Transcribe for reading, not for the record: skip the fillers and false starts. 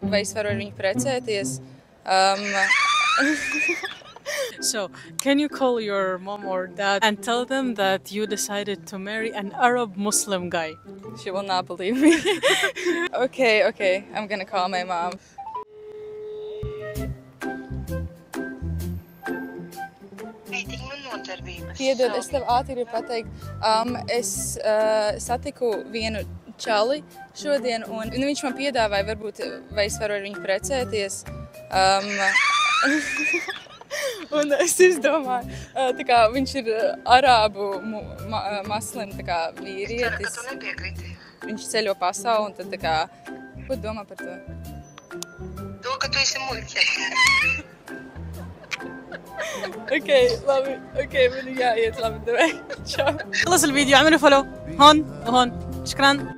Vai es varu ar viņu precēties? So, can you call your mom or dad and tell them that you decided to marry an Arab Muslim guy? She will not believe me. Okay, I'm gonna call my mom. Piedod, es tev ātri gribu pateikt, es satiku vienu čali šodien, un viņš man piedāvāja, varbūt, vai es varu ar viņu precēties. Un es izdomāju, tā kā viņš ir arābu maslim, tā kā vīrietis. Ceru, ka tu nepiekriti. Viņš ceļo pasauli, un tad tā kā, ko tu domā par to? To, ka tu esi muļķe. labi, man jāiet, labi, davai, čau. خلص الفيديو، اعملوا فولو هون وهون. شكرا.